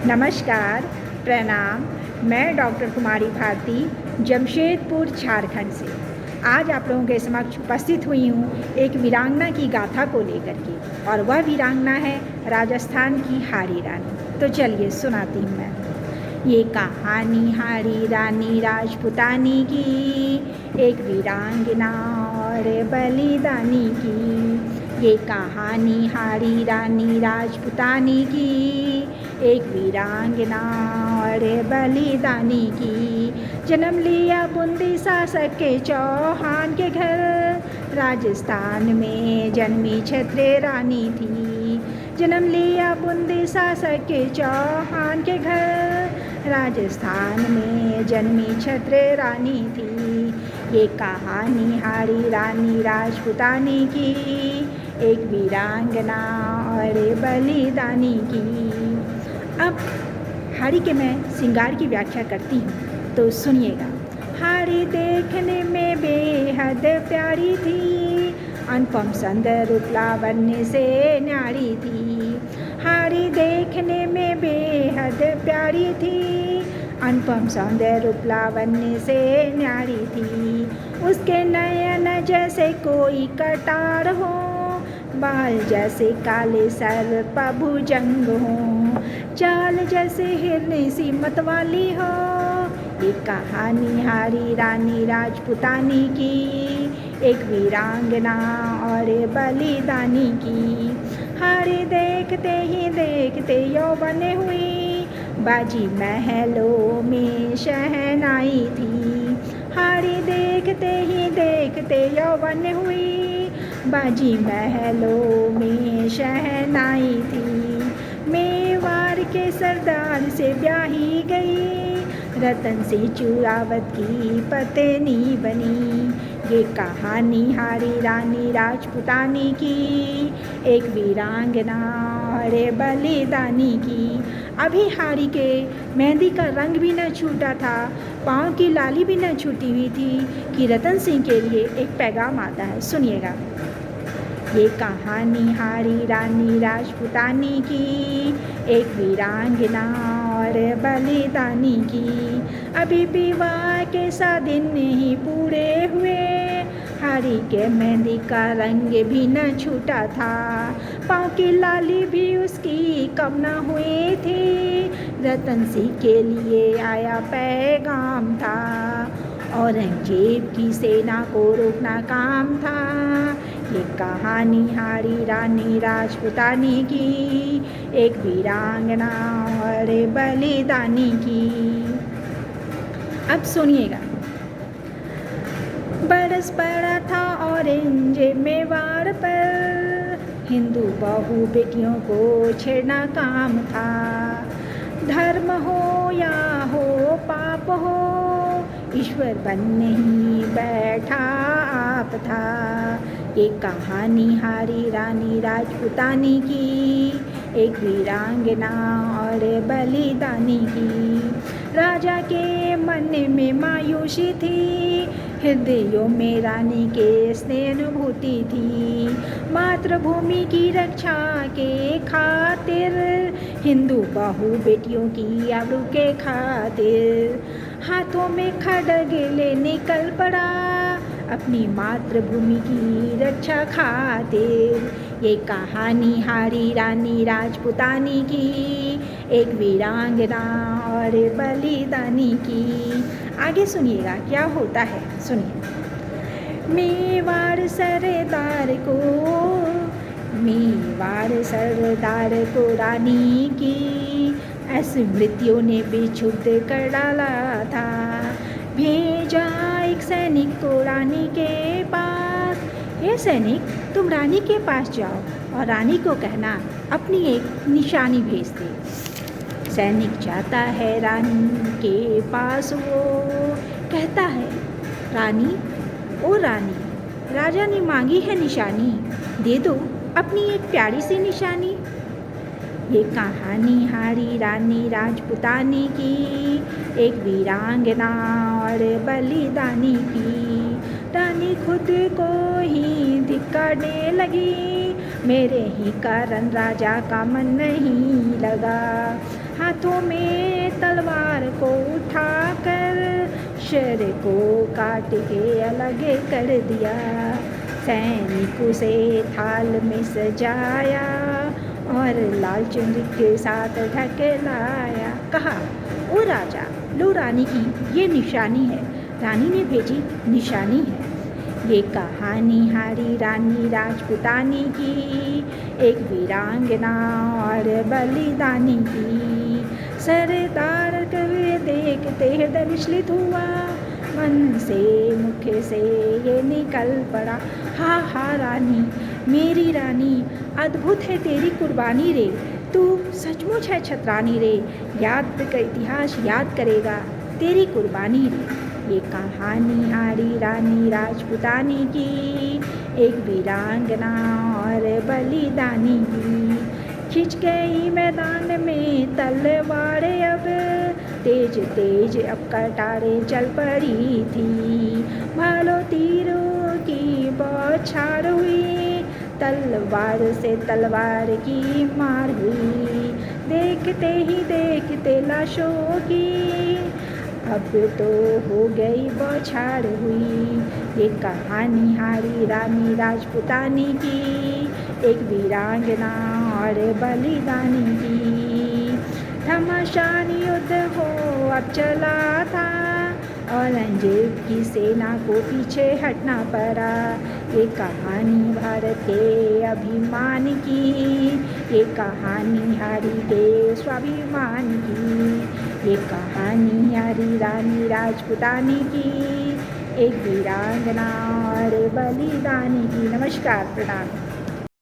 नमस्कार, प्रणाम। मैं डॉक्टर कुमारी भारती जमशेदपुर झारखंड से आज आप लोगों के समक्ष उपस्थित हुई हूँ एक वीरांगना की गाथा को लेकर के, और वह वीरांगना है राजस्थान की हारी रानी। तो चलिए सुनाती हूँ मैं। ये कहानी हारी रानी राजपुतानी की, एक वीरांगना और बलिदानी की। ये कहानी हारी रानी राजपुतानी की, एक वीरांगना और बलिदानी की। जन्म लिया बूंदी शासक के चौहान के घर, राजस्थान में जन्मी क्षत्रिय रानी थी। जन्म लिया बूंदी शासक के चौहान के घर, राजस्थान में जन्मी क्षत्रिय रानी थी। ये कहानी हारी रानी राजपुतानी की, एक वीरांगना और बलिदानी की। अब हारी के मैं श्रृंगार की व्याख्या करती हूँ, तो सुनिएगा। हारी देखने में बेहद प्यारी थी, अनुपम सुंदर रूप लावण्य से न्यारी थी। हारी देखने में बेहद प्यारी थी, अनुपम सौंदर्य रूप लावण्य से न्यारी थी। उसके नयन जैसे कोई कटार हो, बाल जैसे काले सर्प भुजंग हो, चाल जैसे हिरनी सी मतवाली हो। ये कहानी हारी रानी राजपुतानी की, एक वीरांगना और बलिदानी की। हारी देखते यौवन हुई, बाजी महलों में शहनाई थी। हारी देखते यौवन हुई, बाजी महलों में शहनाई थी। मेवाड़ के सरदार से ब्याही गई, रतन से चूरावत की पत्नी बनी। ये कहानी हारी रानी राजपुतानी की, एक वीरांगना और बलिदानी की। अभी हारी के मेहंदी का रंग भी न छूटा था, पाँव की लाली भी न छूटी हुई थी कि रतन सिंह के लिए एक पैगाम आता है। सुनिएगा। ये कहानी हारी रानी राजपुतानी की, एक वीरांगना और बलिदानी की। अभी विवाह के 7 दिन नहीं पूरे हुए, हारी के मेहंदी का रंग भी न छूटा था, पाँव की लाली भी उसकी कम न हुई थी। रतन सिंह के लिए आया पैगाम था, औरंगजेब की सेना को रोकना काम था। ये कहानी हारी रानी राजपुतानी की, एक वीरांगना और बलिदानी की। अब सुनिएगा। बरस पड़ा था ऑरेंज मेवाड़ पर, हिंदू बहू बेटियों को छेड़ना काम था। धर्म हो या हो पाप हो, ईश्वर बनने ही बैठा आप था। ये कहानी हारी रानी राजपुतानी की, एक वीरांगना और बलिदानी की। राजा के मन में मायूसी थी, हृदयों में रानी के स्नेह अनुभूति थी। मातृभूमि की रक्षा के खातिर, हिंदू बहू बेटियों की आबरू के खातिर, हाथों में खड्ग ले निकल पड़ा, अपनी मातृभूमि की रक्षा खातिर। ये कहानी हारी रानी राजपुतानी की, एक वीरांगना और बलिदानी की। आगे सुनिएगा क्या होता है, सुनिए। मेवाड़ सरदार को रानी की, ऐसी मृत्यु ने बेछुद कर डाला था। भेजा एक सैनिक को रानी के पास, हे सैनिक तुम रानी के पास जाओ और रानी को कहना अपनी एक निशानी भेज दे। सैनिक जाता है रानी के पास, वो कहता है रानी ओ रानी, राजा ने मांगी है निशानी, दे दो अपनी एक प्यारी सी निशानी। ये कहानी हारी रानी राजपुतानी की, एक वीरांगना और बलिदानी की। रानी खुद को ही धिक्कारने लगी, मेरे ही कारण राजा का मन नहीं लगा। हाथों में तलवार को उठाकर शेर को काट के अलग कर दिया। सैनिक उसे थाल में सजाया और लाल चुनरी के साथ ढक लाया। कहा, ओ राजा, लो रानी की ये निशानी है। रानी ने भेजी निशानी है। ये कहानी हारी रानी राजपुतानी की, एक वीरांगना और बलिदानी की। सरदार कभी देखते हृदय विचलित हुआ, मन से मुख से ये निकल पड़ा, हा हा रानी, मेरी रानी, अद्भुत है तेरी कुर्बानी रे, तू सचमुच है छतरानी रे, याद का इतिहास याद करेगा तेरी कुर्बानी रे। ये कहानी हारी रानी राजपुतानी की, एक वीरांगना और बलिदानी की। खिंच गई मैदान में तलवारें अब, तेज तेज अब कटारे चल पड़ी थी। भालो तीरों की बौछार हुई, तलवार से तलवार की मार हुई। देखते ही देखते लाशों की अब तो हो गई बौछार हुई। ये कहानी हारी रानी राजपुतानी की, एक वीरांगना और बलिदानी की। घमासान युद्ध हो अब चला था, औरंगजेब की सेना को पीछे हटना पड़ा। ये कहानी भारत के अभिमान की, ये कहानी हारी देश स्वाभिमान की। ये कहानी हारी रानी राजपुतानी की, एक वीरांगना और बलिदानी की। नमस्कार, प्रणाम।